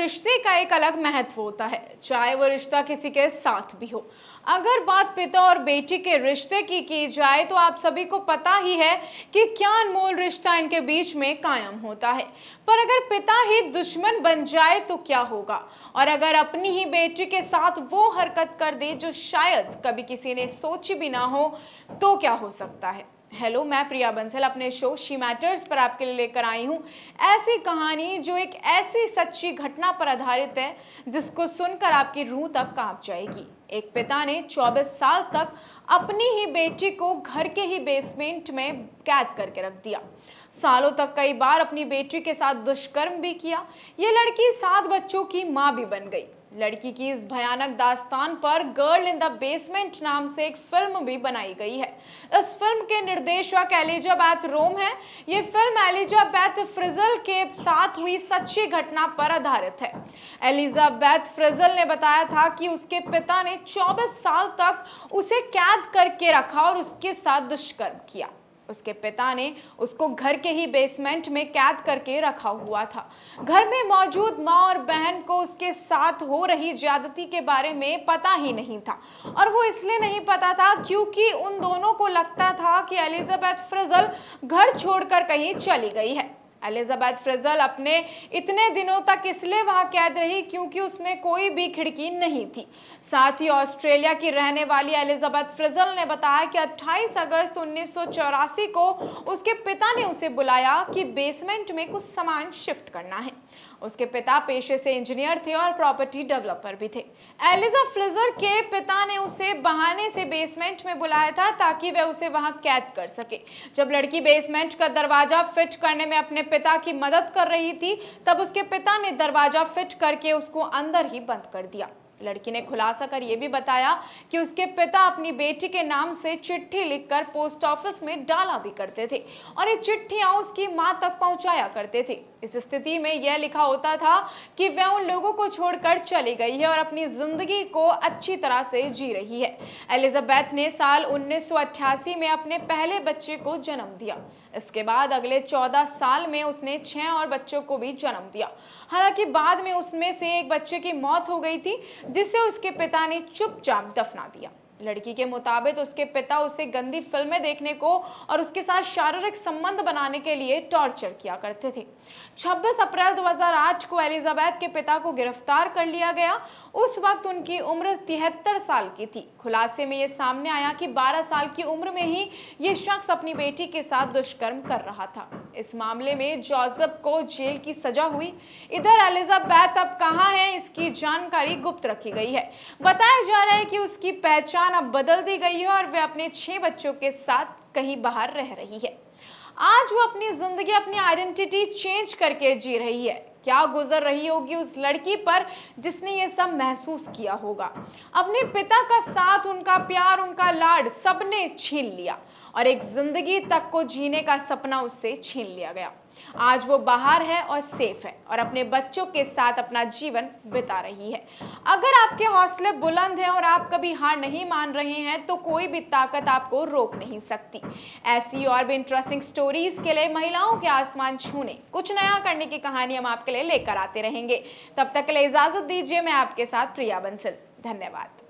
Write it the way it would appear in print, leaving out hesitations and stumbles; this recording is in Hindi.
रिश्ते का एक अलग महत्व होता है, चाहे वो रिश्ता किसी के साथ भी हो। अगर बात पिता और बेटी के रिश्ते की जाए तो आप सभी को पता ही है कि क्या अनमोल रिश्ता इनके बीच में कायम होता है। पर अगर पिता ही दुश्मन बन जाए तो क्या होगा, और अगर अपनी ही बेटी के साथ वो हरकत कर दे जो शायद कभी किसी ने सोची भी ना हो, तो क्या हो सकता है। हेलो, मैं प्रिया बंसल अपने शो शी मैटर्स पर आपके लिए लेकर आई हूँ ऐसी कहानी जो एक ऐसी सच्ची घटना पर आधारित है जिसको सुनकर आपकी रूह तक कांप जाएगी। एक पिता ने 24 साल तक अपनी ही बेटी को घर के ही बेसमेंट में कैद करके रख दिया। सालों तक कई बार अपनी बेटी के साथ दुष्कर्म भी किया। ये लड़की 7 बच्चों की मां भी बन गई। लड़की की इस भयानक दास्तान पर गर्ल इन द बेसमेंट नाम से एक फिल्म भी बनाई गई है। इस फिल्म के निर्देशक एलिजाबेथ रोम है। ये फिल्म एलिजाबेथ फ्रिजल के साथ हुई सच्ची घटना पर आधारित है। एलिजाबेथ फ्रिजल ने बताया था कि उसके पिता ने 24 साल तक उसे कैद करके रखा और उसके साथ दुष्कर्म किया। उसके पिता ने उसको घर के ही बेसमेंट में कैद करके रखा हुआ था। घर में मौजूद माँ और बहन को उसके साथ हो रही ज्यादती के बारे में पता ही नहीं था, और वो इसलिए नहीं पता था क्योंकि उन दोनों को लगता था कि एलिजाबेथ फ्रिजल घर छोड़कर कहीं चली गई है। एलिजाबेथ फ्रिजल अपने इतने दिनों तक इसलिए वहां कैद रही क्योंकि उसमें कोई भी खिड़की नहीं थी। साथ ही ऑस्ट्रेलिया की रहने वाली एलिजाबेथ फ्रिजल ने बताया कि 28 अगस्त 1984 को उसके पिता ने उसे बुलाया कि बेसमेंट में कुछ सामान शिफ्ट करना है। उसके पिता पेशे से इंजीनियर थे और प्रॉपर्टी डेवलपर भी थे। एलिजा फ्रिजल के पिता ने उसे बहाने से बेसमेंट में बुलाया था ताकि वह उसे वहां कैद कर सके। जब लड़की बेसमेंट का दरवाजा फिट करने में अपने पिता की मदद कर रही थी, तब उसके पिता ने दरवाजा फिट करके उसको अंदर ही बंद कर दिया। लड़की ने खुलासा कर यह भी बताया कि उसके पिता अपनी बेटी के नाम से चिट्ठी लिखकर पोस्ट ऑफिस में डाला भी करते थे और ये चिट्ठियां उसकी मां तक पहुंचाया करते थे। इस स्थिति में यह लिखा होता था कि वह उन लोगों को छोड़कर चली गई है और अपनी जिंदगी को अच्छी तरह से जी रही है। एलिजाबेथ ने साल 1988 में अपने पहले बच्चे को जन्म दिया। इसके बाद अगले 14 साल में उसने 6 और बच्चों को भी जन्म दिया। हालांकि बाद में उसमें से एक बच्चे की मौत हो गई थी, जिसे उसके पिता ने चुपचाप दफना दिया। लड़की के मुताबिक उसके पिता उसे गंदी फिल्में देखने को और उसके साथ शारीरिक संबंध बनाने के लिए टॉर्चर किया करते थे। 26 अप्रैल 2008 को एलिजाबेथ के पिता को गिरफ्तार कर लिया गया। उस वक्त उनकी उम्र 73 साल की थी। खुलासे में यह सामने आया कि 12 साल की उम्र में ही ये शख्स अपनी बेटी के साथ दुष्कर्म कर रहा था। इस मामले में जोसेफ को जेल की सजा हुई। इधर एलिजाबेथ अब कहां है, इसकी जानकारी गुप्त रखी गई है। बताया जा रहा है कि उसकी पहचान अब बदल दी गई है और वह अपने 6 बच्चों के साथ कहीं बाहर रह रही है। आज वो अपनी जिंदगी, अपनी आइडेंटिटी चेंज करके जी रही है। क्या गुजर रही होगी उस लड़की पर जिसने ये सब महसूस किया होगा। अपने पिता का साथ, उनका प्यार, उनका लाड सबने छीन लिया और एक जिंदगी तक को जीने का सपना उससे छीन लिया गया। आज वो बाहर है और सेफ है और अपने बच्चों के साथ अपना जीवन बिता रही है। अगर आपके हौसले बुलंद हैं और आप कभी हार नहीं मान रहे हैं तो कोई भी ताकत आपको रोक नहीं सकती। ऐसी और भी इंटरेस्टिंग स्टोरीज के लिए, महिलाओं के आसमान छूने, कुछ नया करने की कहानी हम आपके लिए लेकर आते रहेंगे। तब तक के लिए इजाजत दीजिए। मैं आपके साथ प्रिया बंसल। धन्यवाद।